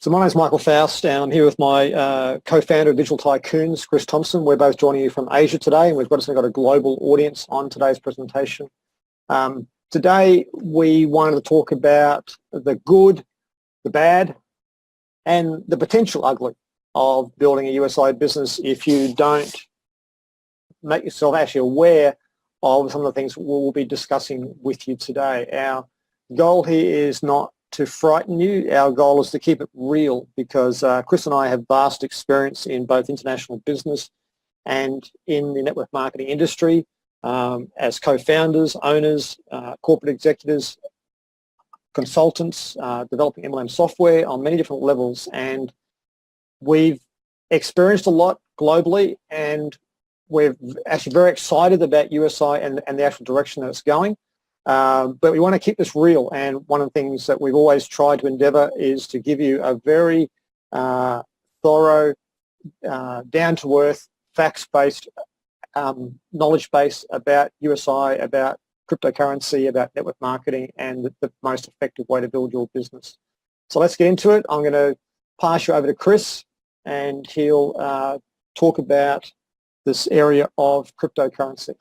So my name is Michael Faust, and I'm here with my co-founder of Digital Tycoons, Chris Thompson. We're both joining you from Asia today, and we've got a global audience on today's presentation. Today, we wanted to talk about the good, the bad, and the potential ugly of building a USI business if you don't make yourself actually aware of some of the things we'll be discussing with you today. Our goal here is not to frighten you. Our goal is to keep it real, because Chris and I have vast experience in both international business and in the network marketing industry as co-founders, owners, corporate executives, consultants, developing MLM software on many different levels. And we've experienced a lot globally, and we're actually very excited about USI and the actual direction that it's going. But we want to keep this real, and one of the things that we've always tried to endeavour is to give you a very thorough, down-to-earth, facts-based, knowledge base about USI, about cryptocurrency, about network marketing, and the most effective way to build your business. So let's get into it. I'm going to pass you over to Chris, and he'll talk about this area of cryptocurrency.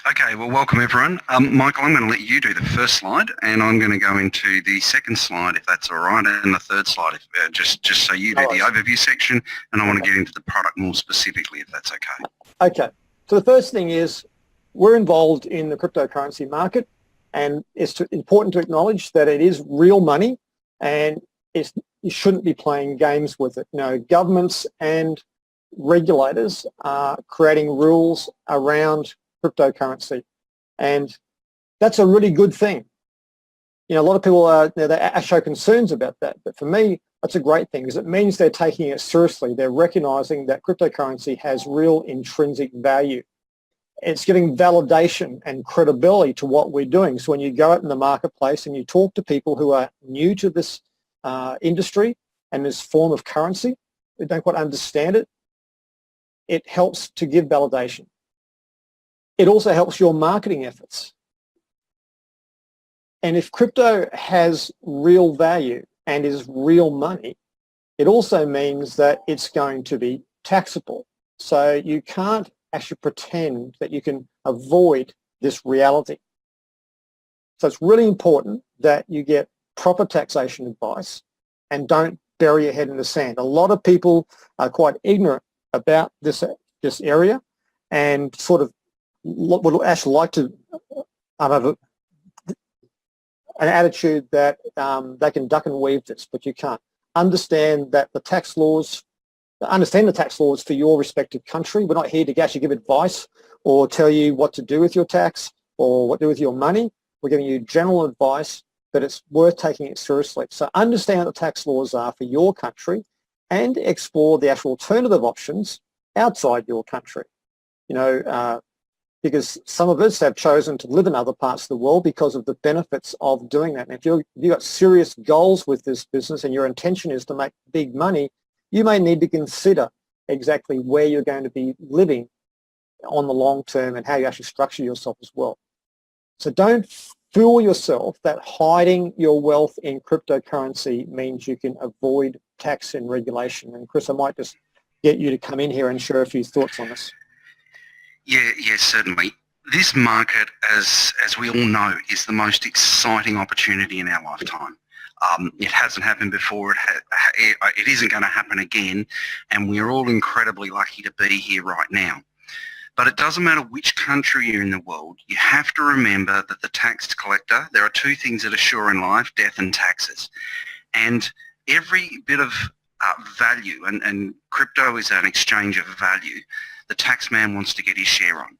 Okay, well, welcome everyone. Michael, I'm going to let you do the first slide, and I'm going to go into the second slide, if that's all right, and the third slide, if, just so you do the overview section, and I want to get into the product more specifically, if that's okay. Okay, so the first thing is we're involved in the cryptocurrency market, and it's important to acknowledge that it is real money, and you shouldn't be playing games with it. You know, governments and regulators are creating rules around cryptocurrency, and that's a really good thing. You know, a lot of people they show concerns about that, but for me, that's a great thing, because it means they're taking it seriously. They're recognizing that cryptocurrency has real intrinsic value. It's giving validation and credibility to what we're doing. So when you go out in the marketplace and you talk to people who are new to this industry and this form of currency, who don't quite understand it, it helps to give validation. It also helps your marketing efforts. And if crypto has real value and is real money, it also means that it's going to be taxable. So you can't actually pretend that you can avoid this reality. So it's really important that you get proper taxation advice and don't bury your head in the sand. A lot of people are quite ignorant about this area, and sort of would actually like to have an attitude that they can duck and weave this, but you can't. Understand that the tax laws for your respective country. We're not here to actually give advice or tell you what to do with your tax or what to do with your money. We're giving you general advice that it's worth taking it seriously. So understand what the tax laws are for your country and explore the actual alternative options outside your country. You know, because some of us have chosen to live in other parts of the world because of the benefits of doing that. And if you've got serious goals with this business and your intention is to make big money, you may need to consider exactly where you're going to be living on the long term and how you actually structure yourself as well. So don't fool yourself that hiding your wealth in cryptocurrency means you can avoid tax and regulation. And Chris, I might just get you to come in here and share a few thoughts on this. Yeah, certainly. This market, as we all know, is the most exciting opportunity in our lifetime. It hasn't happened before. It isn't going to happen again, and we're all incredibly lucky to be here right now. But it doesn't matter which country you're in the world. You have to remember that the tax collector, there are two things that are sure in life: death and taxes. And every bit of value, and crypto is an exchange of value, the tax man wants to get his share on.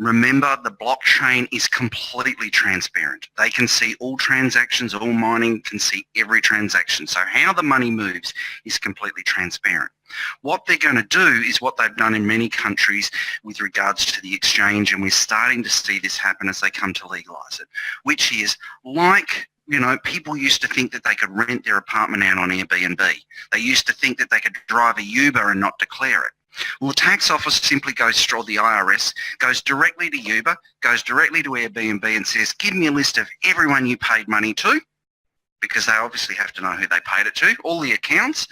Remember, the blockchain is completely transparent. They can see all transactions, all mining can see every transaction. So how the money moves is completely transparent. What they're going to do is what they've done in many countries with regards to the exchange, and we're starting to see this happen as they come to legalise it, which is like, you know, people used to think that they could rent their apartment out on Airbnb. They used to think that they could drive a Uber and not declare it. Well, the tax office simply goes, or the IRS, goes directly to Uber, goes directly to Airbnb and says, give me a list of everyone you paid money to, because they obviously have to know who they paid it to. All the accounts,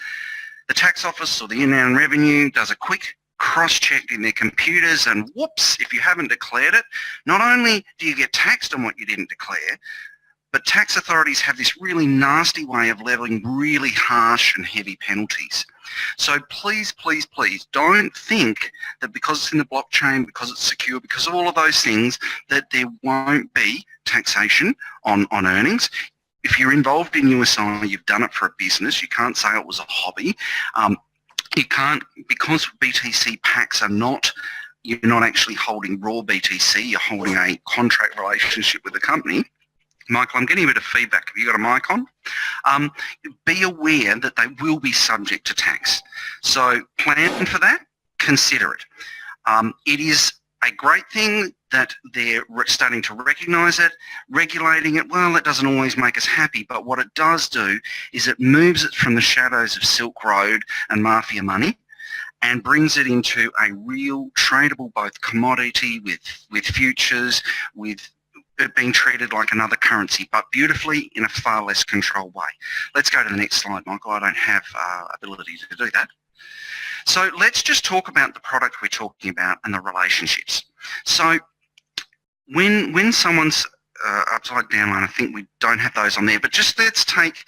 the tax office or the Inland Revenue does a quick cross-check in their computers, and whoops, if you haven't declared it, not only do you get taxed on what you didn't declare, but tax authorities have this really nasty way of levying really harsh and heavy penalties. So please, please, please don't think that because it's in the blockchain, because it's secure, because of all of those things, that there won't be taxation on earnings. If you're involved in USI, you've done it for a business, you can't say it was a hobby. You can't, because BTC packs are not, you're not actually holding raw BTC, you're holding a contract relationship with the company. Michael, I'm getting a bit of feedback. Have you got a mic on? Be aware that they will be subject to tax. So plan for that, consider it. It is a great thing that they're starting to recognise it. Regulating it, well, it doesn't always make us happy, but what it does do is it moves it from the shadows of Silk Road and mafia money and brings it into a real tradable both commodity with futures, with it being treated like another currency, but beautifully in a far less controlled way. Let's go to the next slide, Michael. I don't have ability to do that. So let's just talk about the product we're talking about and the relationships. So when someone's upside down line, I think we don't have those on there, but just let's take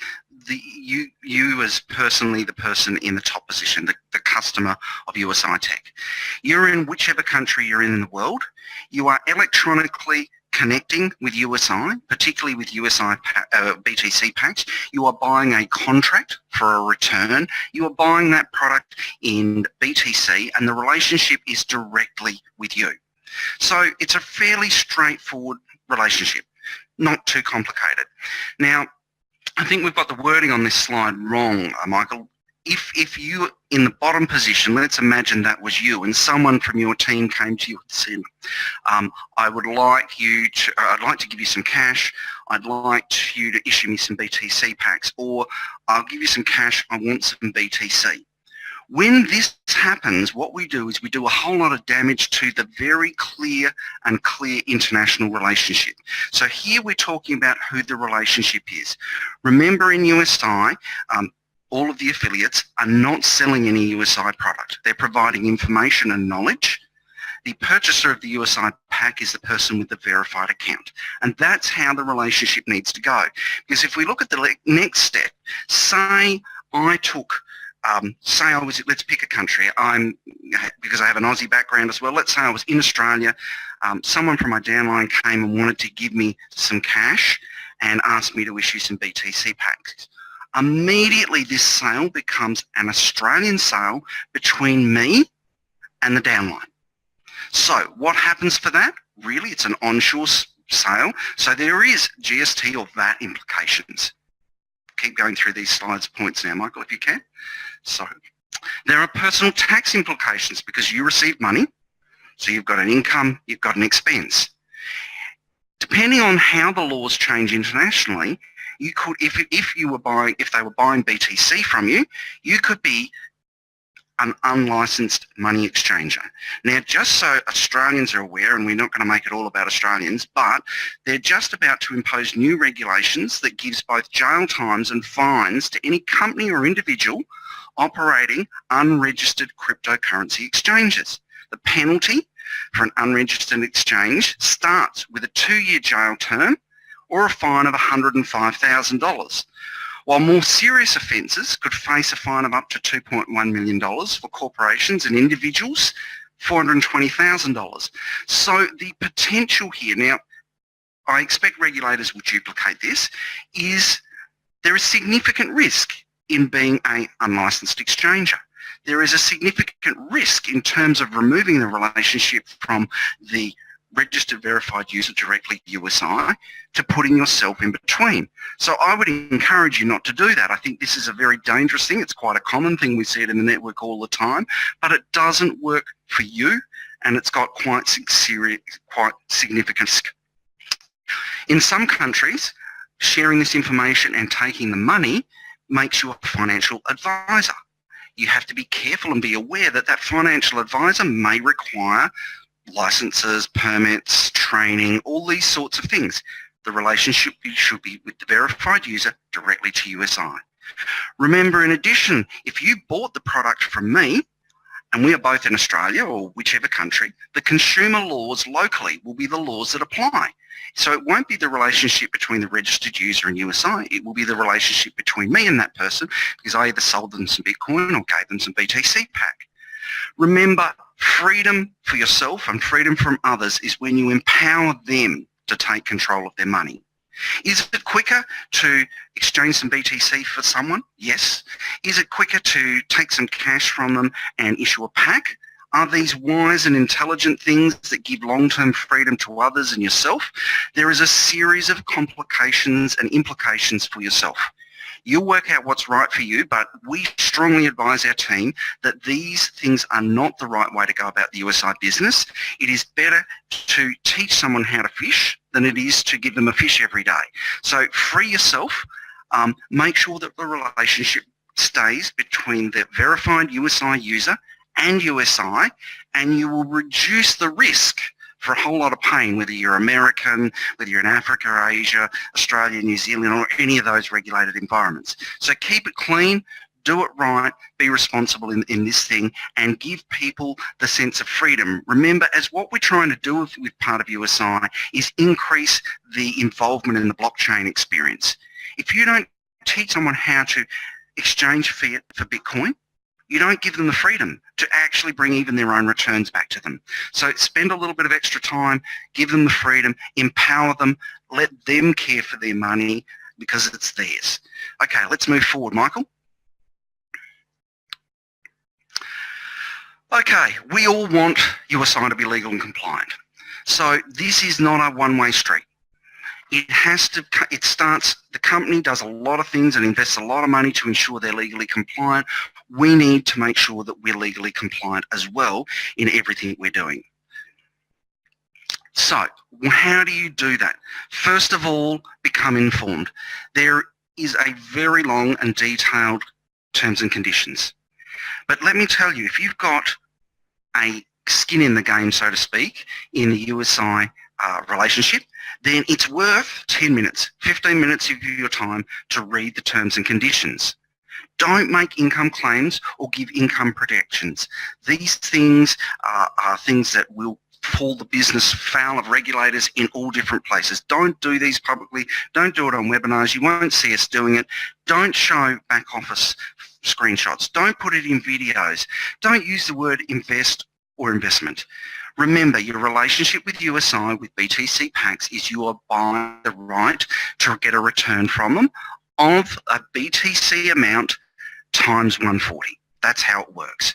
you as personally the person in the top position, the customer of Usitech. You're in whichever country you're in the world. You are electronically connecting with USI, particularly with USI BTC packs. You are buying a contract for a return. You are buying that product in BTC, and the relationship is directly with you. So it's a fairly straightforward relationship, not too complicated. Now, I think we've got the wording on this slide wrong, Michael. If you in the bottom position, let's imagine that was you, and someone from your team came to you and said, I'd like to give you some cash, I'd like you to issue me some BTC packs, or I'll give you some cash, I want some BTC. When this happens, what we do is we do a whole lot of damage to the very clear international relationship. So here we're talking about who the relationship is. Remember, in USI, all of the affiliates are not selling any USI product. They're providing information and knowledge. The purchaser of the USI pack is the person with the verified account. And that's how the relationship needs to go. Because if we look at the next step, say I took, let's pick a country. Because I have an Aussie background as well, let's say I was in Australia, someone from my downline came and wanted to give me some cash and asked me to issue some BTC packs. Immediately this sale becomes an Australian sale between me and the downline. So what happens for that? Really, it's an onshore sale, so there is GST or VAT implications. Keep going through these slides points now, Michael, if you can. So there are personal tax implications because you receive money, so you've got an income, you've got an expense. Depending on how the laws change internationally, you could, if they were buying BTC from you, you could be an unlicensed money exchanger. Now, just so Australians are aware, and we're not going to make it all about Australians, but they're just about to impose new regulations that gives both jail times and fines to any company or individual operating unregistered cryptocurrency exchanges. The penalty for an unregistered exchange starts with a 2-year jail term or a fine of $105,000, while more serious offences could face a fine of up to $2.1 million for corporations and individuals, $420,000. So the potential here, now I expect regulators will duplicate this, is there is significant risk in being an unlicensed exchanger. There is a significant risk in terms of removing the relationship from the registered verified user directly to USI to putting yourself in between. So I would encourage you not to do that. I think this is a very dangerous thing. It's quite a common thing. We see it in the network all the time, but it doesn't work for you, and it's got quite significant risk. In some countries, sharing this information and taking the money makes you a financial advisor. You have to be careful and be aware that that financial advisor may require licenses, permits, training, all these sorts of things. the relationship should be with the verified user directly to USI. Remember, in addition, if you bought the product from me, and we are both in Australia or whichever country, the consumer laws locally will be the laws that apply. So it won't be the relationship between the registered user and USI, it will be the relationship between me and that person, because I either sold them some Bitcoin or gave them some BTC pack. Remember, freedom for yourself and freedom from others is when you empower them to take control of their money. Is it quicker to exchange some BTC for someone? Yes. Is it quicker to take some cash from them and issue a pack? Are these wise and intelligent things that give long-term freedom to others and yourself? There is a series of complications and implications for yourself. You'll work out what's right for you, but we strongly advise our team that these things are not the right way to go about the USI business. It is better to teach someone how to fish than it is to give them a fish every day. So free yourself, make sure that the relationship stays between the verified USI user and USI, and you will reduce the risk for a whole lot of pain, whether you're American, whether you're in Africa, Asia, Australia, New Zealand, or any of those regulated environments. So keep it clean, do it right, be responsible in this thing, and give people the sense of freedom. Remember, as what we're trying to do with part of USI is increase the involvement in the blockchain experience. If you don't teach someone how to exchange fiat for Bitcoin, you don't give them the freedom to actually bring even their own returns back to them. So spend a little bit of extra time, give them the freedom, empower them, let them care for their money because it's theirs. Okay, let's move forward, Michael. Okay, we all want USI to be legal and compliant. So this is not a one-way street. The company does a lot of things and invests a lot of money to ensure they're legally compliant. We need to make sure that we're legally compliant as well in everything we're doing. So how do you do that? First of all, become informed. There is a very long and detailed terms and conditions. But let me tell you, if you've got a skin in the game, so to speak, in the USI relationship, then it's worth 10 minutes, 15 minutes of your time to read the terms and conditions. Don't make income claims or give income projections. These things are things that will fall the business foul of regulators in all different places. Don't do these publicly. Don't do it on webinars. You won't see us doing it. Don't show back office screenshots. Don't put it in videos. Don't use the word invest or investment. Remember, your relationship with USI, with BTC packs, is you are buying the right to get a return from them of a BTC amount times 140. That's how it works.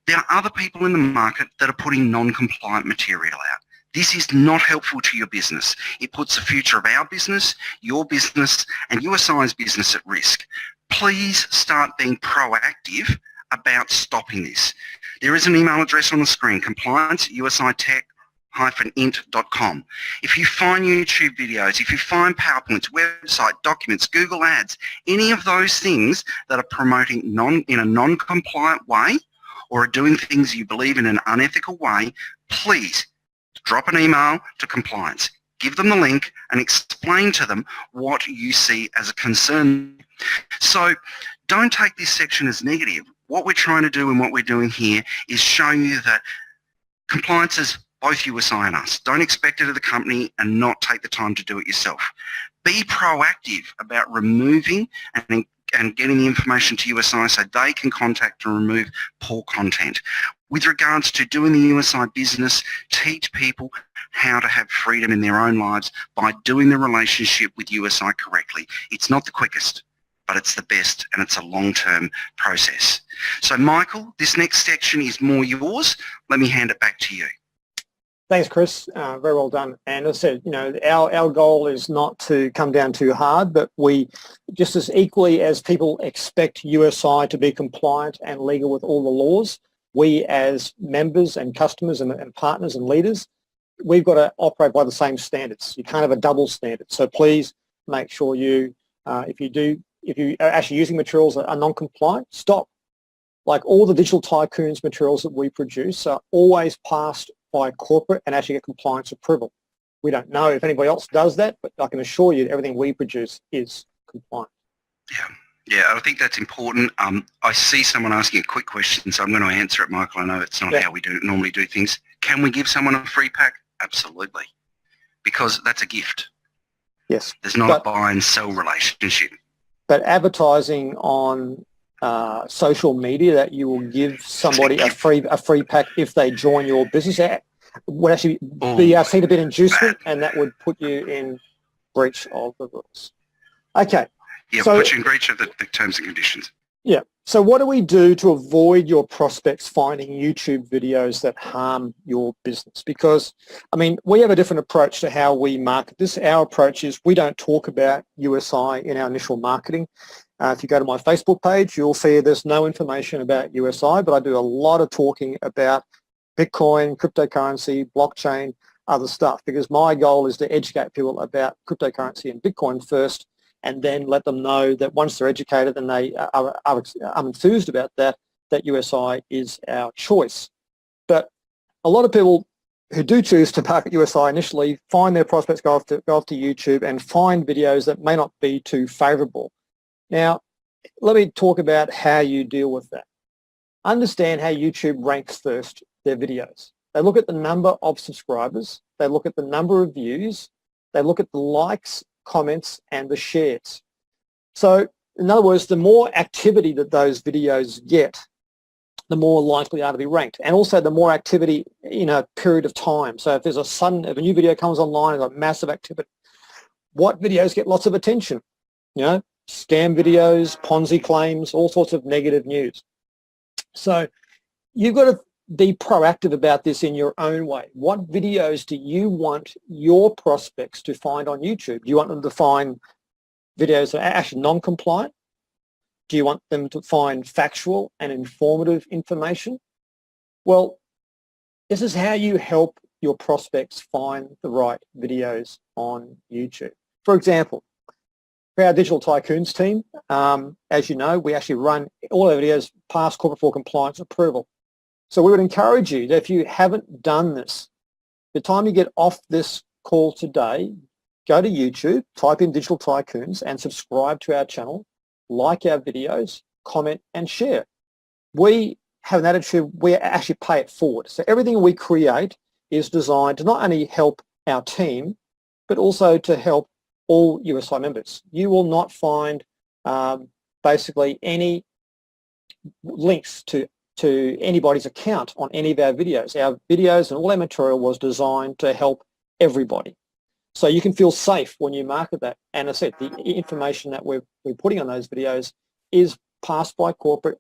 There are other people in the market that are putting non-compliant material out. This is not helpful to your business. It puts the future of our business, your business, and USI's business at risk. Please start being proactive about stopping this. There is an email address on the screen, compliance@usitech-int.com. If you find YouTube videos, if you find PowerPoints, website, documents, Google Ads, any of those things that are promoting in a non-compliant way or are doing things you believe in an unethical way, please drop an email to compliance. Give them the link and explain to them what you see as a concern. So don't take this section as negative. What we're trying to do and what we're doing here is showing you that compliance is both USI and us. Don't expect it of the company and not take the time to do it yourself. Be proactive about removing and getting the information to USI so they can contact and remove poor content. With regards to doing the USI business, teach people how to have freedom in their own lives by doing the relationship with USI correctly. It's not the quickest, but it's the best, and it's a long-term process. So Michael, this next section is more yours. Let me hand it back to you. Thanks, Chris. Very well done. And as I said, our goal is not to come down too hard, but we, just as equally as people expect USI to be compliant and legal with all the laws, we as members and customers and partners and leaders, we've got to operate by the same standards. You can't have a double standard. So please make sure you, if you are actually using materials that are non-compliant, stop. Like all the digital tycoons materials that we produce are always passed by corporate and actually get compliance approval. We don't know if anybody else does that, but I can assure you that everything we produce is compliant. Yeah, I think that's important. I see someone asking a quick question, so I'm going to answer it, Michael. I know it's not how we normally do things. Can we give someone a free pack? Absolutely, because that's a gift. Yes. There's not a buy and sell relationship. But advertising on social media that you will give somebody a free pack if they join your business would actually be seen a bit inducement, and that would put you in breach of the rules. Okay. Yeah, so, put you in breach of the terms and conditions. Yeah. So what do we do to avoid your prospects finding YouTube videos that harm your business? Because, I mean, we have a different approach to how we market this. Our approach is we don't talk about USI in our initial marketing. If you go to my Facebook page, you'll see there's no information about USI, but I do a lot of talking about Bitcoin, cryptocurrency, blockchain, other stuff, because my goal is to educate people about cryptocurrency and Bitcoin first, and then let them know that once they're educated and they are enthused about that USI is our choice. But a lot of people who do choose to market USI initially find their prospects go off to YouTube and find videos that may not be too favourable. Now, let me talk about how you deal with that. Understand how YouTube ranks first their videos. They look at the number of subscribers, they look at the number of views, they look at the likes, comments, and the shares. So in other words, the more activity that those videos get, the more likely they are to be ranked, and also the more activity in a period of time. So if there's if a new video comes online, there's a massive activity. What videos get lots of attention? You know, scam videos, Ponzi claims, all sorts of negative news. So you've got to be proactive about this in your own way. What videos do you want your prospects to find on YouTube? Do you want them to find videos that are actually non-compliant? Do you want them to find factual and informative information? Well, this is how you help your prospects find the right videos on YouTube. For example, for our Digital Tycoons team, as you know, we actually run all our videos past Corporate for Compliance approval. So we would encourage you that if you haven't done this, the time you get off this call today, go to YouTube, type in Digital Tycoons and subscribe to our channel, like our videos, comment and share. We have an attitude, we actually pay it forward. So everything we create is designed to not only help our team, but also to help all USI members. You will not find basically any links to anybody's account on any of our videos. Our videos and all our material was designed to help everybody. So you can feel safe when you market that. And as I said, the information that we're putting on those videos is passed by corporate,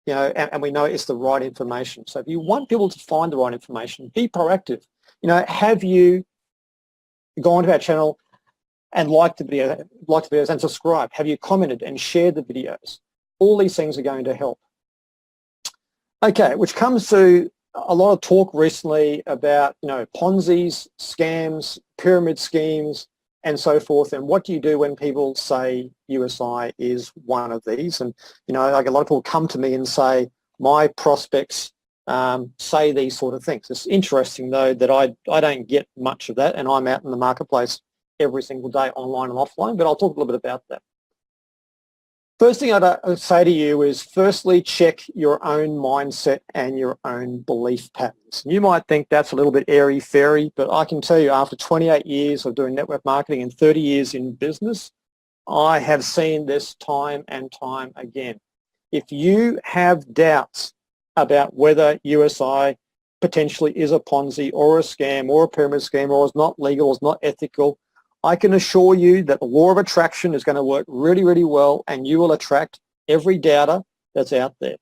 and we know it's the right information. So if you want people to find the right information, be proactive. Have you gone to our channel and liked the videos and subscribed? Have you commented and shared the videos? All these things are going to help. Okay, which comes to a lot of talk recently about, Ponzi's, scams, pyramid schemes, and so forth. And what do you do when people say USI is one of these? And, like a lot of people come to me and say, my prospects say these sort of things. It's interesting, though, that I don't get much of that, and I'm out in the marketplace every single day, online and offline, but I'll talk a little bit about that. First thing I'd say to you is, firstly, check your own mindset and your own belief patterns. You might think that's a little bit airy-fairy, but I can tell you, after 28 years of doing network marketing and 30 years in business, I have seen this time and time again. If you have doubts about whether USI potentially is a Ponzi or a scam or a pyramid scheme or is not legal or is not ethical, I can assure you that the law of attraction is going to work really, really well, and you will attract every doubter that's out there.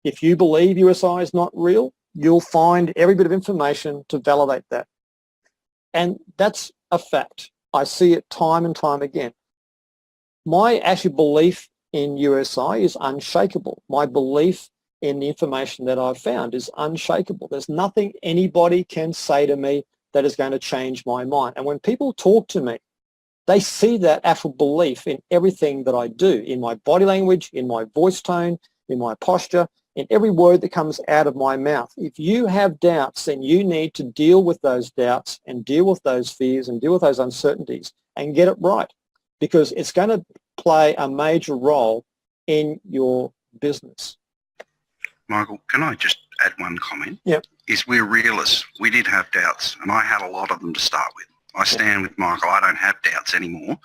If you believe USI is not real, you'll find every bit of information to validate that. And that's a fact. I see it time and time again. My actual belief in USI is unshakable. My belief in the information that I've found is unshakable. There's nothing anybody can say to me that is going to change my mind. And when people talk to me, they see that actual belief in everything that I do, in my body language, in my voice tone, in my posture, in every word that comes out of my mouth. If you have doubts, then you need to deal with those doubts and deal with those fears and deal with those uncertainties and get it right, because it's going to play a major role in your business. Michael, can I just add one comment? Yep. Is we're realists. We did have doubts, and I had a lot of them to start with. I stand with Michael. I don't have doubts anymore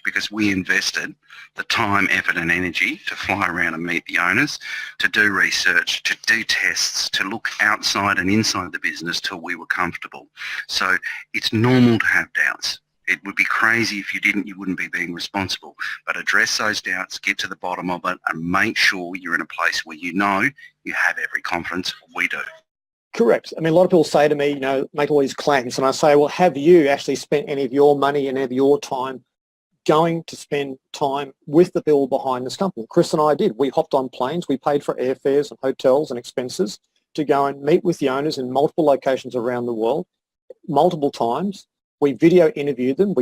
because we invested the time, effort and energy to fly around and meet the owners, to do research, to do tests, to look outside and inside the business till we were comfortable. So it's normal to have doubts. It would be crazy if you didn't, you wouldn't be being responsible. But address those doubts, get to the bottom of it and make sure you're in a place where you know you have every confidence. We do. Correct. I mean, a lot of people say to me, you know, make all these claims, and I say, well, have you actually spent any of your money and any of your time going to spend time with the people behind this company? Chris and I did. We hopped on planes. We paid for airfares and hotels and expenses to go and meet with the owners in multiple locations around the world, multiple times. We video interviewed them,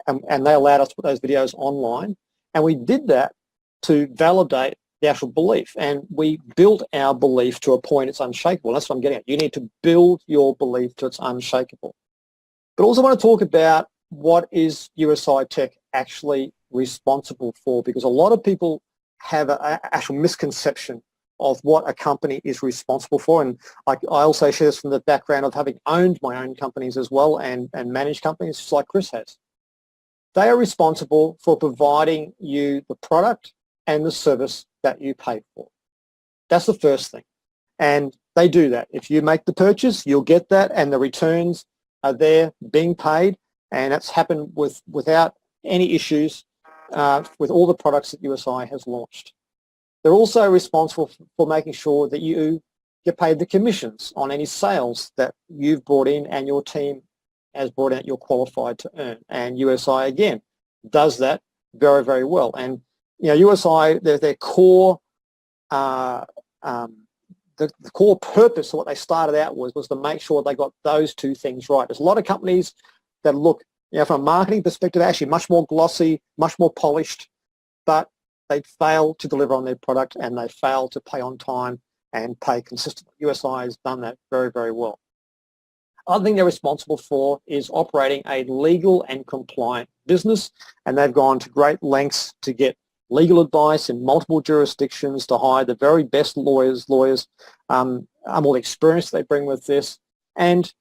and they allowed us to put those videos online. And we did that to validate the actual belief. And we built our belief to a point it's unshakable. That's what I'm getting at. You need to build your belief to it's unshakable. But also want to talk about what is Usitech actually responsible for, because a lot of people have an actual misconception of what a company is responsible for. And I also share this from the background of having owned my own companies as well and managed companies just like Chris has. They are responsible for providing you the product and the service that you pay for. That's the first thing. And they do that. If you make the purchase, you'll get that, and the returns are there being paid, and that's happened without any issues with all the products that USI has launched. They're also responsible for making sure that you get paid the commissions on any sales that you've brought in and your team has brought in that you're qualified to earn. And USI, again, does that very, very well. And, you know, USI, their core, the core purpose of what they started out was to make sure they got those two things right. There's a lot of companies that look, you know, from a marketing perspective, actually much more glossy, much more polished, but they fail to deliver on their product and they fail to pay on time and pay consistently. USI has done that very, very well. Other thing they're responsible for is operating a legal and compliant business, and they've gone to great lengths to get legal advice in multiple jurisdictions, to hire the very best lawyers, all the experience they bring with this. And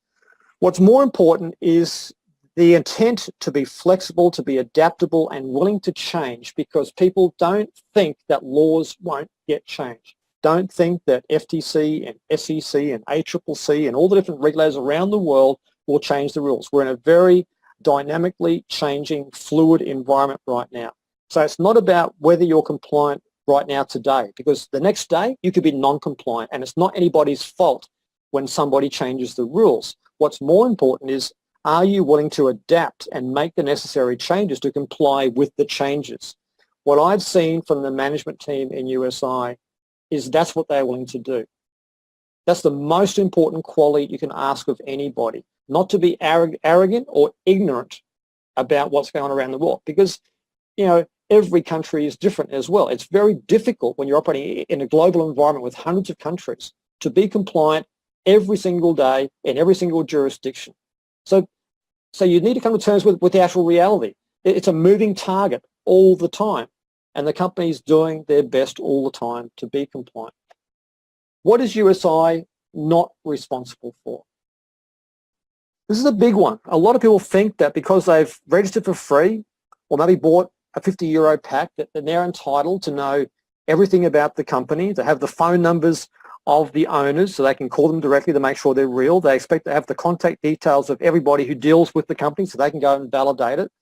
what's more important is the intent to be flexible, to be adaptable and willing to change, because people don't think that laws won't get changed. Don't think that FTC and SEC and ACCC and all the different regulators around the world will change the rules. We're in a very dynamically changing, fluid environment right now. So it's not about whether you're compliant right now today, because the next day you could be non-compliant, and it's not anybody's fault when somebody changes the rules. What's more important is, are you willing to adapt and make the necessary changes to comply with the changes? What I've seen from the management team in USI is that's what they're willing to do. That's the most important quality you can ask of anybody, not to be arrogant or ignorant about what's going on around the world, because, you know, every country is different as well. It's very difficult when you're operating in a global environment with hundreds of countries to be compliant every single day in every single jurisdiction. So you need to come to terms with the actual reality. It's a moving target all the time, and the company's doing their best all the time to be compliant. What is USI not responsible for? This is a big one. A lot of people think that because they've registered for free or maybe bought a €50 pack that they're entitled to know everything about the company, to have the phone numbers of the owners so they can call them directly to make sure they're real. They expect to have the contact details of everybody who deals with the company so they can go and validate it.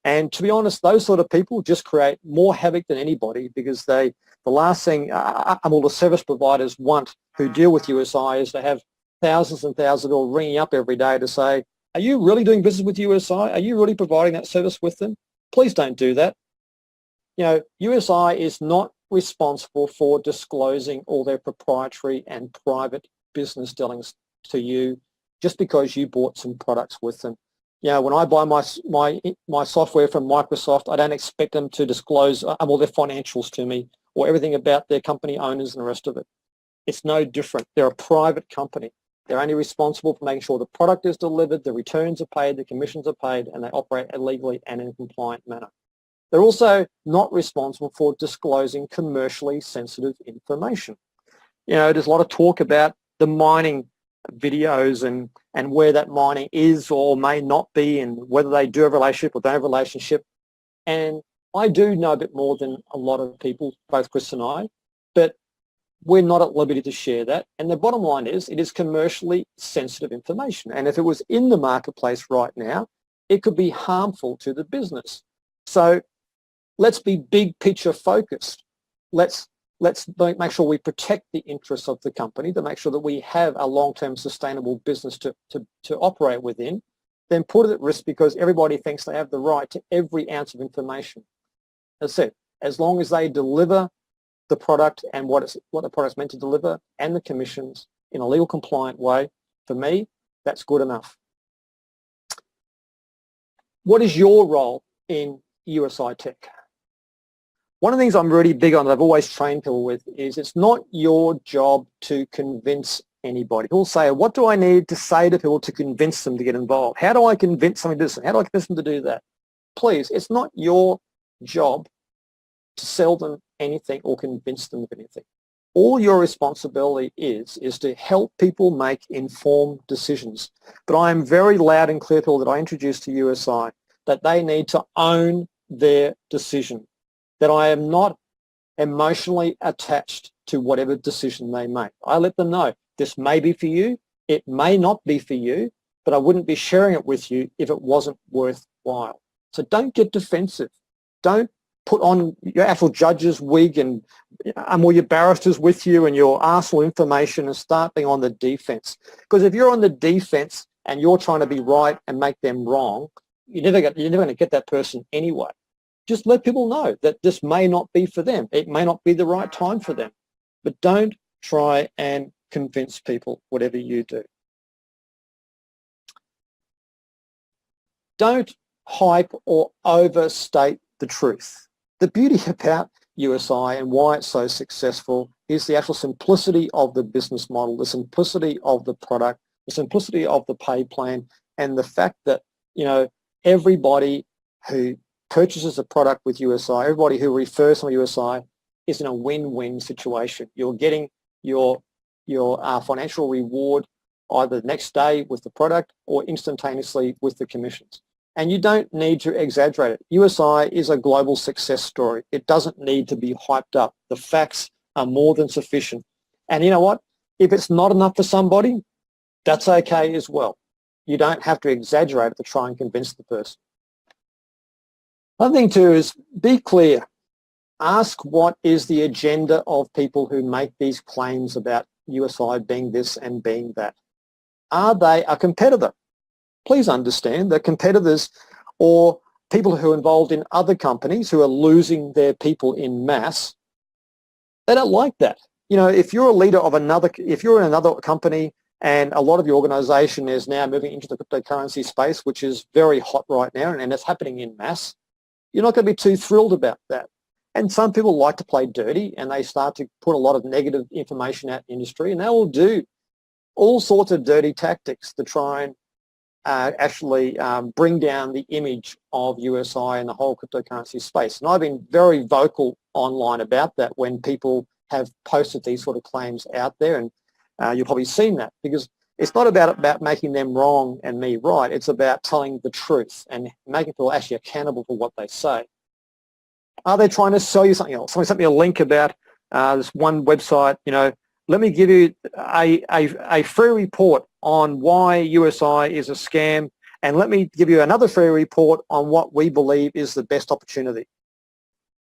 And to be honest, those sort of people just create more havoc than anybody, because the last thing all the service providers want who deal with USI is to have thousands and thousands of people ringing up every day to say, are you really doing business with USI? Are you really providing that service with them? Please don't do that. You know, USI is not responsible for disclosing all their proprietary and private business dealings to you just because you bought some products with them. You know, when I buy my software from Microsoft, I don't expect them to disclose all their financials to me or everything about their company owners and the rest of it. It's no different. They're a private company. They're only responsible for making sure the product is delivered, the returns are paid, the commissions are paid, and they operate legally and in a compliant manner. They're also not responsible for disclosing commercially sensitive information. You know, there's a lot of talk about the mining videos and where that mining is or may not be, and whether they do have a relationship or don't have a relationship. And I do know a bit more than a lot of people, both Chris and I, but we're not at liberty to share that. And the bottom line is it is commercially sensitive information. And if it was in the marketplace right now, it could be harmful to the business. So let's be big picture focused. Let's make sure we protect the interests of the company, to make sure that we have a long-term sustainable business to operate within, then put it at risk because everybody thinks they have the right to every ounce of information. As I said, as long as they deliver the product and what the product's meant to deliver and the commissions in a legal compliant way, for me, that's good enough. What is your role in Usitech? One of the things I'm really big on that I've always trained people with is it's not your job to convince anybody. People say, what do I need to say to people to convince them to get involved? How do I convince somebody to do this? How do I convince them to do that? Please, it's not your job to sell them anything or convince them of anything. All your responsibility is to help people make informed decisions. But I am very loud and clear to people that I introduce to USI that they need to own their decision, that I am not emotionally attached to whatever decision they make. I let them know this may be for you, it may not be for you, but I wouldn't be sharing it with you if it wasn't worthwhile. So don't get defensive. Don't put on your actual judge's wig and all your barristers with you and your arsenal information and start being on the defense. Because if you're on the defense and you're trying to be right and make them wrong, you're never going to get that person anyway. Just let people know that this may not be for them. It may not be the right time for them. But don't try and convince people, whatever you do. Don't hype or overstate the truth. The beauty about USI and why it's so successful is the actual simplicity of the business model, the simplicity of the product, the simplicity of the pay plan, and the fact that, you know, everybody who purchases a product with USI, everybody who refers from USI is in a win-win situation. You're getting your financial reward either the next day with the product or instantaneously with the commissions. And you don't need to exaggerate it. USI is a global success story. It doesn't need to be hyped up. The facts are more than sufficient. And you know what? If it's not enough for somebody, that's okay as well. You don't have to exaggerate it to try and convince the person. Another thing too is be clear. Ask what is the agenda of people who make these claims about USI being this and being that. Are they a competitor? Please understand that competitors or people who are involved in other companies who are losing their people in mass, they don't like that. You know, if you're a leader of if you're in another company and a lot of your organization is now moving into the cryptocurrency space, which is very hot right now and it's happening in mass, you're not going to be too thrilled about that. And some people like to play dirty and they start to put a lot of negative information out in the industry, and they will do all sorts of dirty tactics to try and actually bring down the image of USI and the whole cryptocurrency space. And I've been very vocal online about that when people have posted these sort of claims out there, and you've probably seen that, because it's not about making them wrong and me right. It's about telling the truth and making people actually accountable for what they say. Are they trying to sell you something else? Somebody sent me a link about this one website, you know, let me give you a free report on why USI is a scam, and let me give you another free report on what we believe is the best opportunity.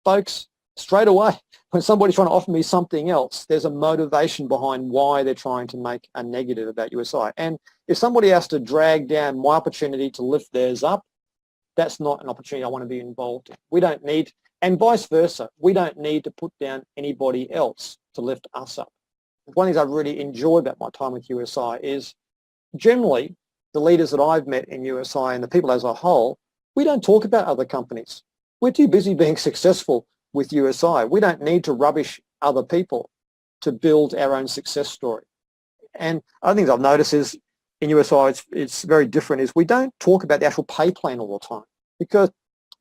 Folks, straight away, when somebody's trying to offer me something else, there's a motivation behind why they're trying to make a negative about USI. And if somebody has to drag down my opportunity to lift theirs up, that's not an opportunity I want to be involved in. We don't need, and vice versa, we don't need to put down anybody else to lift us up. One of the things I really enjoy about my time with USI is generally the leaders that I've met in USI and the people as a whole, we don't talk about other companies. We're too busy being successful with USI. We don't need to rubbish other people to build our own success story. And other things I've noticed is in USI, it's very different, is we don't talk about the actual pay plan all the time, because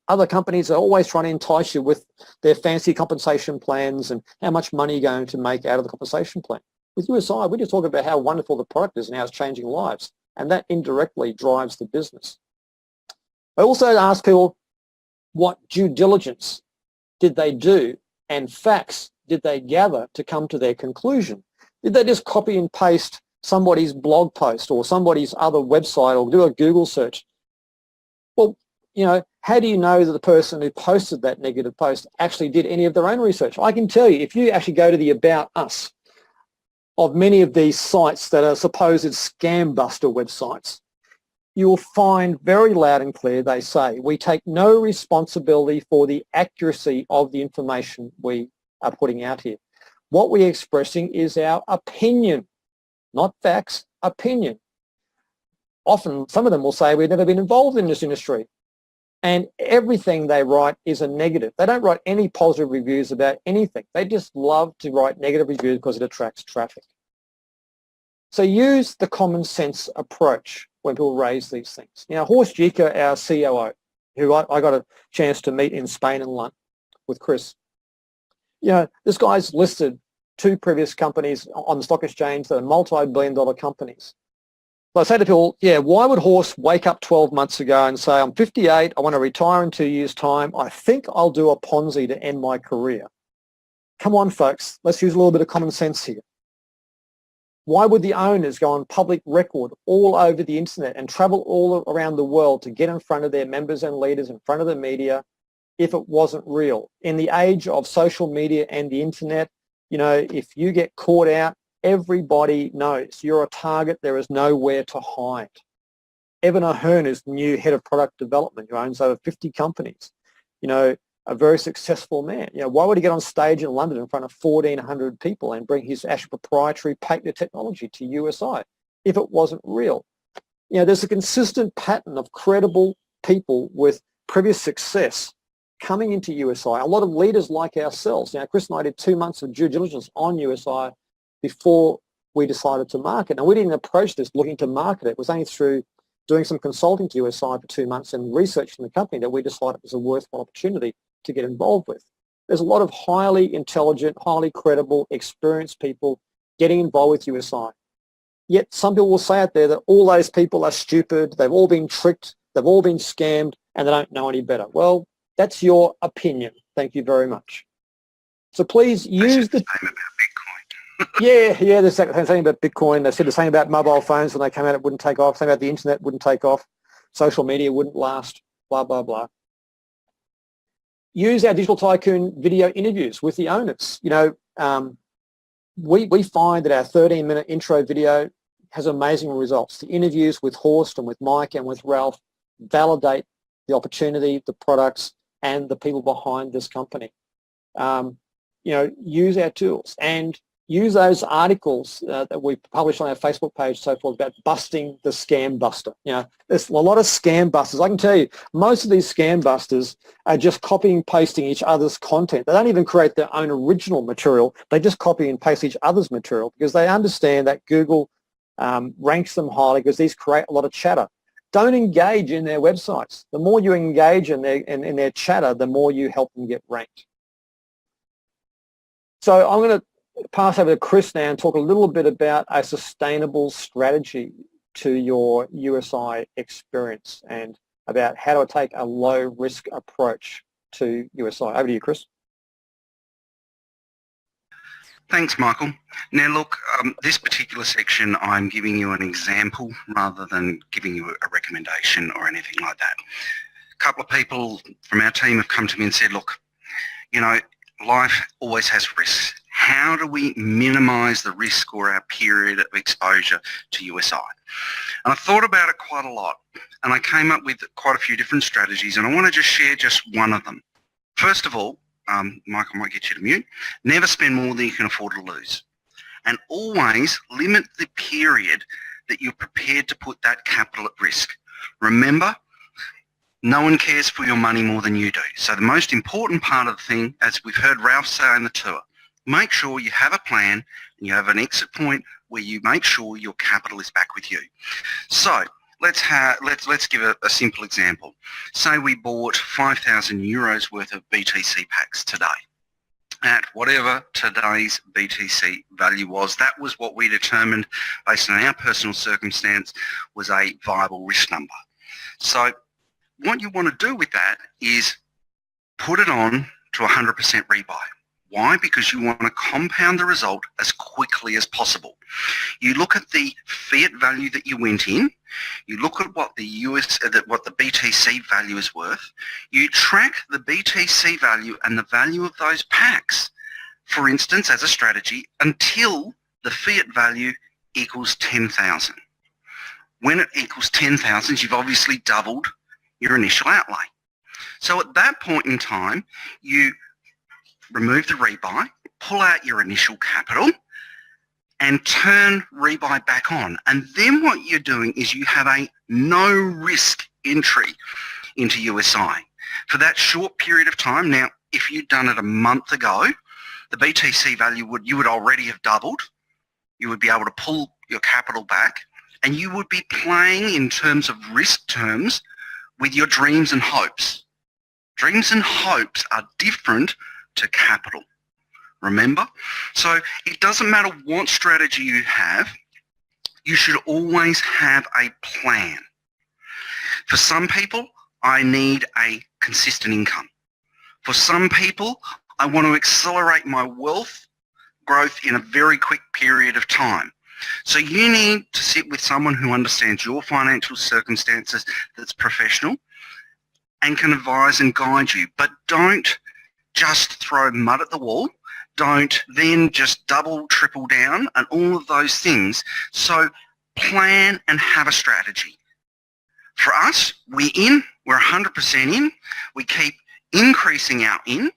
other companies are always trying to entice you with their fancy compensation plans and how much money you're going to make out of the compensation plan. With USI, we just talk about how wonderful the product is and how it's changing lives, and that indirectly drives the business. I also ask people, what due diligence did they do and facts did they gather to come to their conclusion? Did they just copy and paste somebody's blog post or somebody's other website or do a Google search? Well, you know, how do you know that the person who posted that negative post actually did any of their own research? I can tell you, if you actually go to the About Us of many of these sites that are supposed scam buster websites, you will find very loud and clear they say, we take no responsibility for the accuracy of the information we are putting out here. What we're expressing is our opinion, not facts, opinion. Often, some of them will say we've never been involved in this industry, and everything they write is a negative. They don't write any positive reviews about anything. They just love to write negative reviews because it attracts traffic. So use the common sense approach when people raise these things. Now, Horst Jicker, our COO, who I got a chance to meet in Spain and London with Chris, you know, this guy's listed 2 previous companies on the stock exchange that are multi-billion-dollar companies. So I say to people, yeah, why would Horst wake up 12 months ago and say, I'm 58, I want to retire in 2 years' time, I think I'll do a Ponzi to end my career? Come on, folks, let's use a little bit of common sense here. Why would the owners go on public record all over the internet and travel all around the world to get in front of their members and leaders, in front of the media, if it wasn't real? In the age of social media and the internet, you know, if you get caught out, everybody knows you're a target. There is nowhere to hide. Evan Ahern is the new head of product development, who owns over 50 companies. You know, a very successful man. You know, why would he get on stage in London in front of 1,400 people and bring his actual proprietary patented technology to USI if it wasn't real? You know, there's a consistent pattern of credible people with previous success coming into USI. A lot of leaders like ourselves. Now, Chris and I did 2 months of due diligence on USI before we decided to market. Now, we didn't approach this looking to market it. It was only through doing some consulting to USI for 2 months and researching the company that we decided it was a worthwhile opportunity to get involved with. There's a lot of highly intelligent, highly credible, experienced people getting involved with USI. Yet some people will say out there that all those people are stupid, they've all been tricked, they've all been scammed, and they don't know any better. Well, that's your opinion. Thank you very much. So please use the... Same about Bitcoin. yeah, they said the same about Bitcoin. They said the same about mobile phones when they came out, it wouldn't take off. Same about the internet, wouldn't take off. Social media wouldn't last, blah, blah, blah. Use our Digital Tycoon video interviews with the owners. You know, we find that our 13-minute intro video has amazing results. The interviews with Horst and with Mike and with Ralph validate the opportunity, the products, and the people behind this company. You know, use our tools and use those articles that we publish on our Facebook page, so forth, about busting the scam buster. You know, there's a lot of scam busters. I can tell you, most of these scam busters are just copying and pasting each other's content. They don't even create their own original material. They just copy and paste each other's material because they understand that Google ranks them highly because these create a lot of chatter. Don't engage in their websites. The more you engage in their chatter, the more you help them get ranked. So I'm going to pass over to Chris now and talk a little bit about a sustainable strategy to your USI experience and about how to take a low-risk approach to USI. Over to you, Chris. Thanks, Michael. Now, look, this particular section, I'm giving you an example rather than giving you a recommendation or anything like that. A couple of people from our team have come to me and said, look, you know, life always has risks. How do we minimise the risk or our period of exposure to USI? And I thought about it quite a lot, and I came up with quite a few different strategies, and I want to just share just one of them. First of all, Michael might get you to mute, never spend more than you can afford to lose. And always limit the period that you're prepared to put that capital at risk. Remember, No one cares for your money more than you do. So the most important part of the thing, as we've heard Ralph say on the tour, make sure you have a plan and you have an exit point where you make sure your capital is back with you. So let's give a simple example. Say we bought 5,000 euros worth of BTC packs today. At whatever today's BTC value was, that was what we determined based on our personal circumstance was a viable risk number. So what you want to do with that is put it on to 100% rebuy. Why? Because you want to compound the result as quickly as possible. You look at the fiat value that you went in, you look at what the what the BTC value is worth, you track the BTC value and the value of those packs, for instance, as a strategy, until the fiat value equals 10,000. When it equals 10,000, you've obviously doubled your initial outlay. So at that point in time, you remove the rebuy, pull out your initial capital, and turn rebuy back on. And then what you're doing is you have a no-risk entry into USI. For that short period of time, now, if you'd done it a month ago, the BTC value you would already have doubled. You would be able to pull your capital back, and you would be playing in terms of risk terms with your dreams and hopes. Dreams and hopes are different to capital. Remember? So it doesn't matter what strategy you have, you should always have a plan. For some people, I need a consistent income. For some people, I want to accelerate my wealth growth in a very quick period of time. So you need to sit with someone who understands your financial circumstances, that's professional, and can advise and guide you. But don't just throw mud at the wall. Don't then just double, triple down and all of those things. So plan and have a strategy. For us, we're 100% in. We keep increasing our in,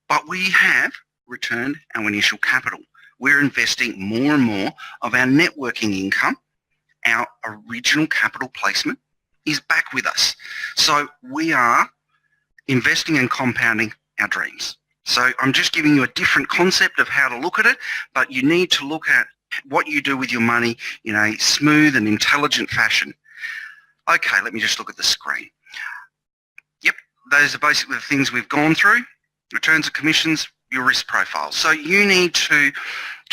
but we have returned our initial capital. We're investing more and more of our networking income. Our original capital placement is back with us. So we are investing and compounding our dreams. So I'm just giving you a different concept of how to look at it, but you need to look at what you do with your money in a smooth and intelligent fashion. Okay, let me just look at the screen. Yep, those are basically the things we've gone through. Returns and commissions, your risk profile. So you need to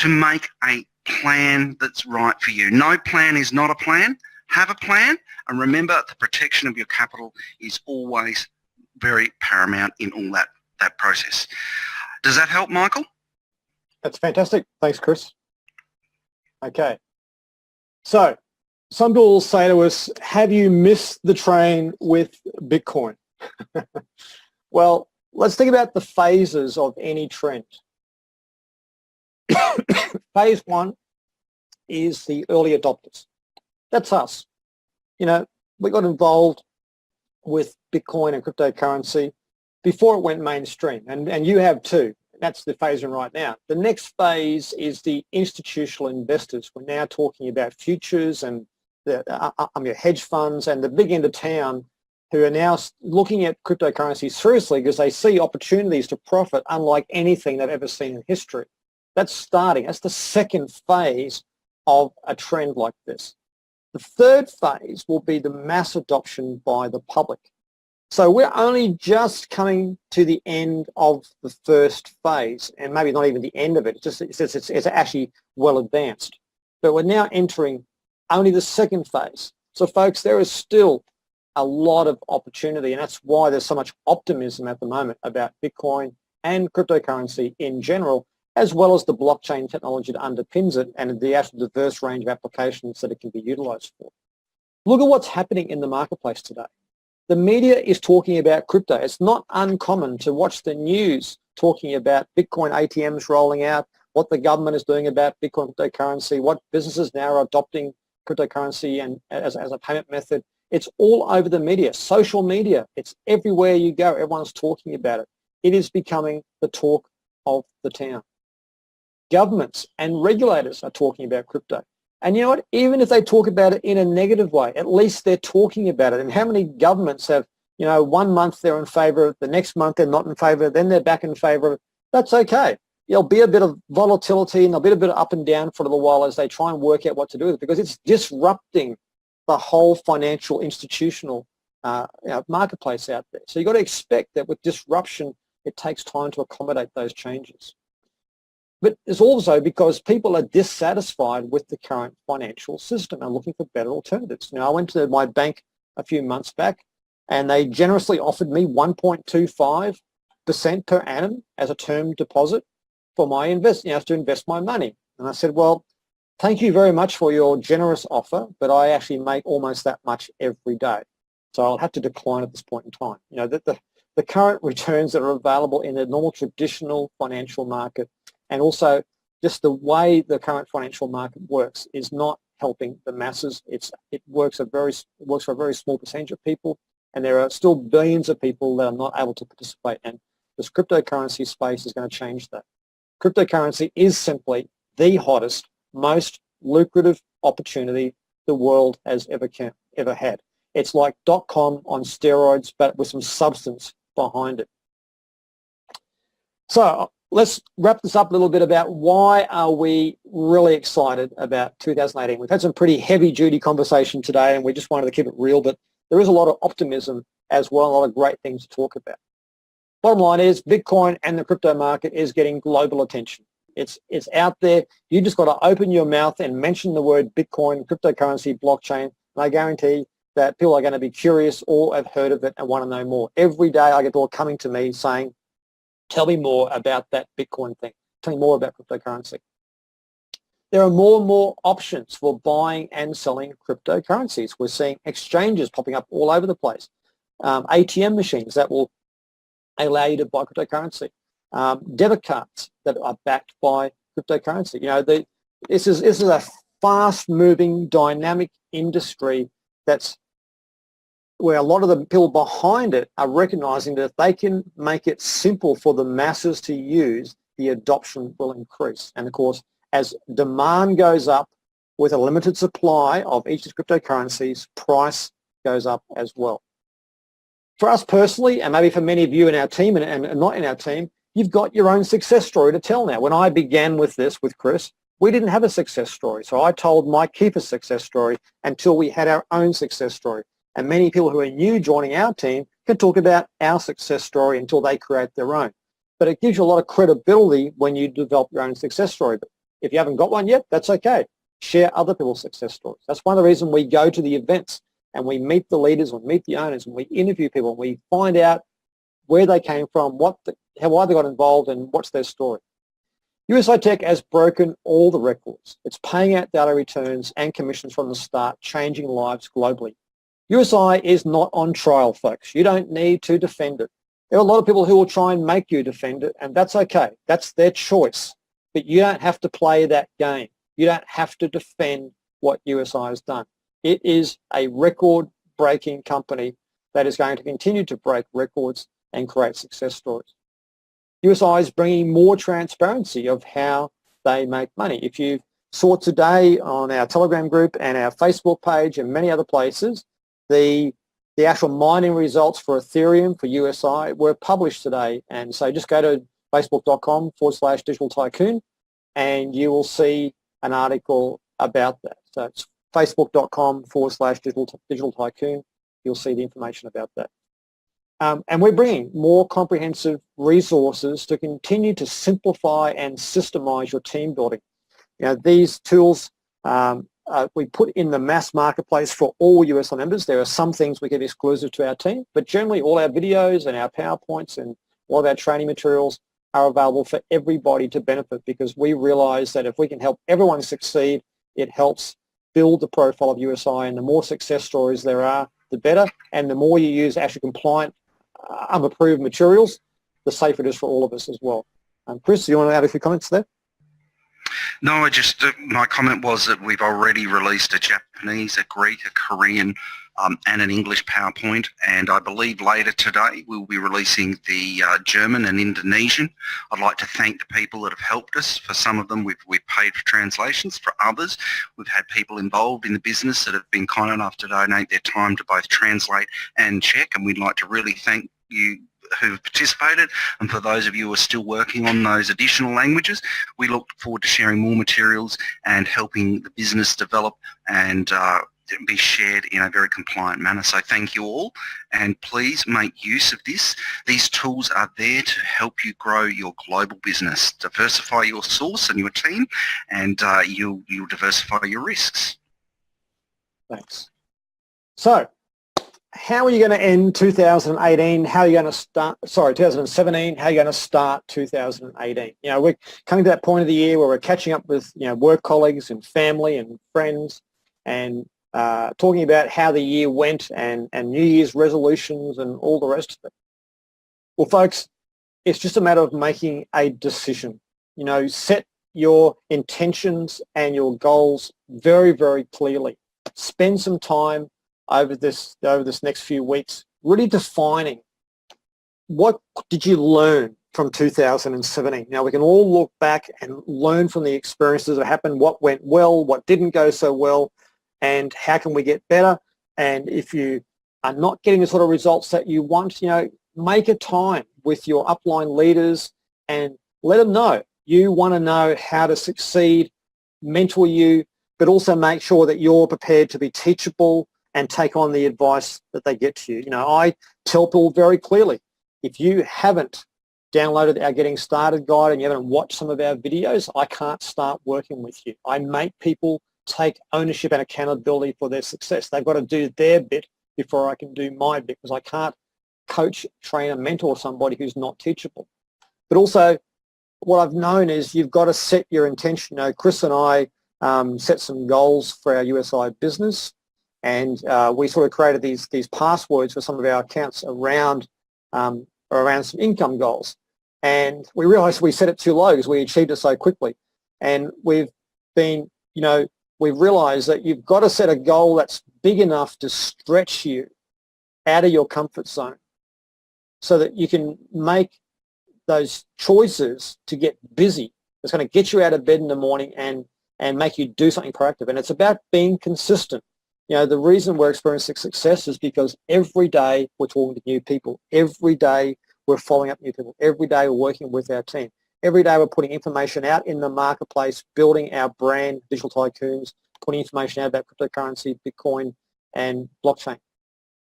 make a plan that's right for you. No plan is not a plan. Have a plan, and remember the protection of your capital is always very paramount in all that process. Does that help, Michael? That's fantastic. Thanks, Chris. Okay. So some people will say to us, have you missed the train with Bitcoin? Well, let's think about the phases of any trend. Phase one is the early adopters. That's us. You know, we got involved with Bitcoin and cryptocurrency before it went mainstream, and you have too. That's the phase we're in right now. The next phase is the institutional investors. We're now talking about futures and the hedge funds and the big end of town who are now looking at cryptocurrency seriously because they see opportunities to profit unlike anything they've ever seen in history. That's starting. That's the second phase of a trend like this. The third phase will be the mass adoption by the public. So we're only just coming to the end of the first phase, and maybe not even the end of it. It's actually well advanced. But we're now entering only the second phase. So folks, there is still a lot of opportunity, and that's why there's so much optimism at the moment about Bitcoin and cryptocurrency in general, as well as the blockchain technology that underpins it and the actual diverse range of applications that it can be utilized for. Look at what's happening in the marketplace today. The media is talking about crypto. It's not uncommon to watch the news talking about Bitcoin ATMs rolling out, what the government is doing about Bitcoin cryptocurrency, what businesses now are adopting cryptocurrency and as a payment method. It's all over the media, social media. It's everywhere you go. Everyone's talking about it. It is becoming the talk of the town. Governments and regulators are talking about crypto. And you know what? Even if they talk about it in a negative way, at least they're talking about it. And how many governments have You know, one month they're in favor, the next month they're not in favor, then they're back in favor. That's okay. There'll be a bit of volatility and there'll be a bit of up and down for a little while as they try and work out what to do with it, because it's disrupting the whole financial institutional marketplace out there. So you've got to expect that with disruption, it takes time to accommodate those changes. But it's also because people are dissatisfied with the current financial system and looking for better alternatives. Now, I went to my bank a few months back and they generously offered me 1.25% per annum as a term deposit for my to invest my money. And I said, well, thank you very much for your generous offer, but I actually make almost that much every day. So I'll have to decline at this point in time. You know, the current returns that are available in the normal traditional financial market, and also just the way the current financial market works, is not helping the masses. It works for a very small percentage of people, and there are still billions of people that are not able to participate. And this cryptocurrency space is going to change that. Cryptocurrency is simply the hottest, most lucrative opportunity the world has ever had. It's like .com on steroids, but with some substance behind it. So let's wrap this up a little bit about why are we really excited about 2018. We've had some pretty heavy-duty conversation today, and we just wanted to keep it real, but there is a lot of optimism as well, a lot of great things to talk about. Bottom line is Bitcoin and the crypto market is getting global attention. It's out there. You just got to open your mouth and mention the word Bitcoin, cryptocurrency, blockchain, and I guarantee that people are going to be curious or have heard of it and want to know more. Every day I get people coming to me saying, tell me more about that Bitcoin thing. Tell me more about cryptocurrency. There are more and more options for buying and selling cryptocurrencies. We're seeing exchanges popping up all over the place. ATM machines that will allow you to buy cryptocurrency. Debit cards that are backed by cryptocurrency. You know, this is a fast-moving, dynamic industry that's where a lot of the people behind it are recognizing that if they can make it simple for the masses to use, the adoption will increase. And of course, as demand goes up with a limited supply of each of the cryptocurrencies, price goes up as well. For us personally, and maybe for many of you in our team and not in our team, you've got your own success story to tell now. When I began with this with Chris, we didn't have a success story. So I told my keeper's success story until we had our own success story. And many people who are new joining our team can talk about our success story until they create their own. But it gives you a lot of credibility when you develop your own success story. But if you haven't got one yet, that's okay. Share other people's success stories. That's one of the reasons we go to the events and we meet the leaders, we meet the owners, and we interview people, and we find out where they came from, why they got involved, and what's their story. Usitech has broken all the records. It's paying out data returns and commissions from the start, changing lives globally. USI is not on trial, folks. You don't need to defend it. There are a lot of people who will try and make you defend it, and that's okay. That's their choice. But you don't have to play that game. You don't have to defend what USI has done. It is a record-breaking company that is going to continue to break records and create success stories. USI is bringing more transparency of how they make money. If you saw today on our Telegram group and our Facebook page and many other places, the actual mining results for Ethereum, for USI, were published today. And so just go to facebook.com/digital tycoon and you will see an article about that. So it's facebook.com/digital tycoon. You'll see the information about that. And we're bringing more comprehensive resources to continue to simplify and systemize your team building. You know, these tools we put in the mass marketplace for all USI members. There are some things we give exclusive to our team, but generally all our videos and our PowerPoints and all of our training materials are available for everybody to benefit, because we realize that if we can help everyone succeed, it helps build the profile of USI, and the more success stories there are, the better, and the more you use actually compliant, approved materials, the safer it is for all of us as well. Chris, do you want to add a few comments there? No, my comment was that we've already released a Japanese, a Greek, a Korean, and an English PowerPoint. And I believe later today we'll be releasing the German and Indonesian. I'd like to thank the people that have helped us. For some of them, we've paid for translations. For others, we've had people involved in the business that have been kind enough to donate their time to both translate and check. And we'd like to really thank you who've participated, and for those of you who are still working on those additional languages, we look forward to sharing more materials and helping the business develop and be shared in a very compliant manner. So thank you all, and please make use of this. These tools are there to help you grow your global business, diversify your source and your team, and you'll diversify your risks. Thanks. So, how are you going to end 2018? How are you going to start, 2017, how are you going to start 2018? You know, we're coming to that point of the year where we're catching up with, you know, work colleagues and family and friends, and talking about how the year went and New Year's resolutions and all the rest of it. Well, folks, it's just a matter of making a decision. You know, set your intentions and your goals very, very clearly. Spend some time over this next few weeks really defining what did you learn from 2017. Now, we can all look back and learn from the experiences that happened, what went well, what didn't go so well, and how can we get better. And if you are not getting the sort of results that you want, you know, make a time with your upline leaders and let them know you want to know how to succeed, mentor you, but also make sure that you're prepared to be teachable and take on the advice that they get to you. You know, I tell people very clearly, if you haven't downloaded our Getting Started guide and you haven't watched some of our videos, I can't start working with you. I make people take ownership and accountability for their success. They've got to do their bit before I can do my bit, because I can't coach, train, and mentor somebody who's not teachable. But also, what I've known is you've got to set your intention. You know, Chris and I set some goals for our USI business, and we sort of created these passwords for some of our accounts around some income goals. And we realized we set it too low because we achieved it so quickly. And we've been, you know, we've realized that you've got to set a goal that's big enough to stretch you out of your comfort zone so that you can make those choices to get busy. It's going to get you out of bed in the morning and make you do something proactive. And it's about being consistent. You know, the reason we're experiencing success is because every day we're talking to new people. Every day we're following up new people. Every day we're working with our team. Every day we're putting information out in the marketplace, building our brand, Digital Tycoons, putting information out about cryptocurrency, Bitcoin, and blockchain.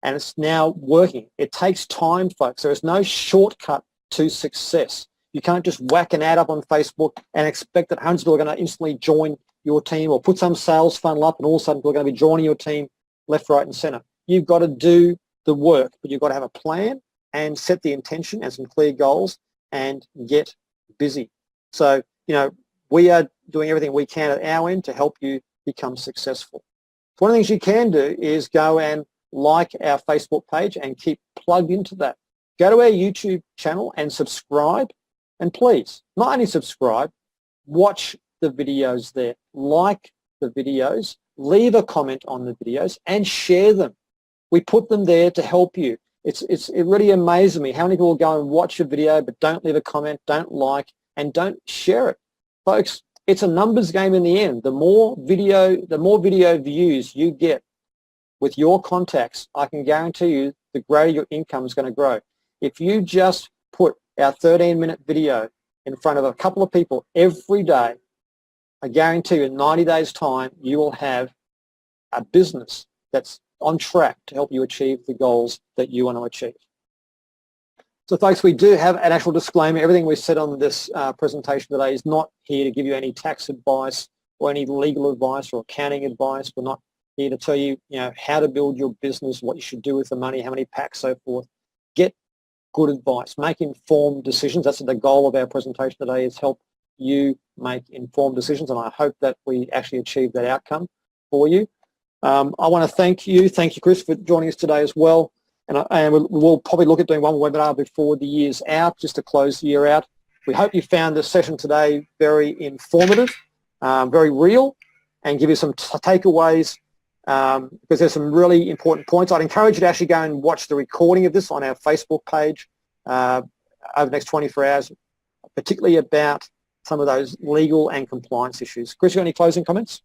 And it's now working. It takes time, folks. There is no shortcut to success. You can't just whack an ad up on Facebook and expect that hundreds of people are going to instantly join your team, or put some sales funnel up and all of a sudden people are going to be joining your team left, right, and center. You've got to do the work, but you've got to have a plan and set the intention and some clear goals and get busy. So, you know, we are doing everything we can at our end to help you become successful. So one of the things you can do is go and like our Facebook page and keep plugged into that. Go to our YouTube channel and subscribe. And please, not only subscribe, watch the videos there, like the videos, leave a comment on the videos, and share them. We put them there to help you. It really amazes me how many people go and watch a video but don't leave a comment, don't like, and don't share it. Folks, it's a numbers game in the end. The more video views you get with your contacts, I can guarantee you the greater your income is going to grow. If you just put our 13-minute video in front of a couple of people every day, I guarantee you in 90 days' time, you will have a business that's on track to help you achieve the goals that you want to achieve. So, folks, we do have an actual disclaimer. Everything we said on this presentation today is not here to give you any tax advice or any legal advice or accounting advice. We're not here to tell you, how to build your business, what you should do with the money, how many packs, so forth. Get good advice. Make informed decisions. That's the goal of our presentation today, is help you make informed decisions, and I hope that we actually achieve that outcome for you. I want to thank you, Chris, for joining us today as well. And we'll probably look at doing one webinar before the year's out, just to close the year out. We hope you found this session today very informative, very real, and give you some takeaways because there's some really important points. I'd encourage you to actually go and watch the recording of this on our Facebook page over the next 24 hours, particularly about some of those legal and compliance issues. Chris, you got any closing comments?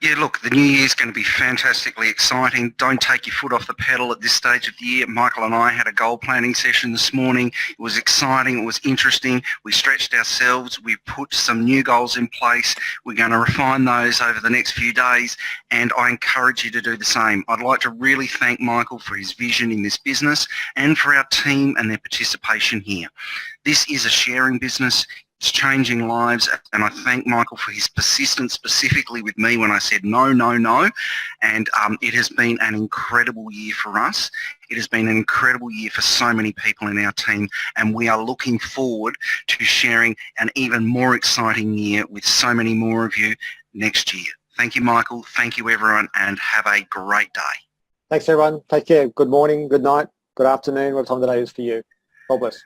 Yeah, look, the new year is going to be fantastically exciting. Don't take your foot off the pedal at this stage of the year. Michael and I had a goal planning session this morning. It was exciting. It was interesting. We stretched ourselves. We put some new goals in place. We're going to refine those over the next few days, and I encourage you to do the same. I'd like to really thank Michael for his vision in this business and for our team and their participation here. This is a sharing business. It's changing lives, and I thank Michael for his persistence, specifically with me when I said no, no, no, and it has been an incredible year for us. It has been an incredible year for so many people in our team, and we are looking forward to sharing an even more exciting year with so many more of you next year. Thank you, Michael. Thank you, everyone, and have a great day. Thanks, everyone. Take care. Good morning, good night, good afternoon, what time of the day is for you. God bless.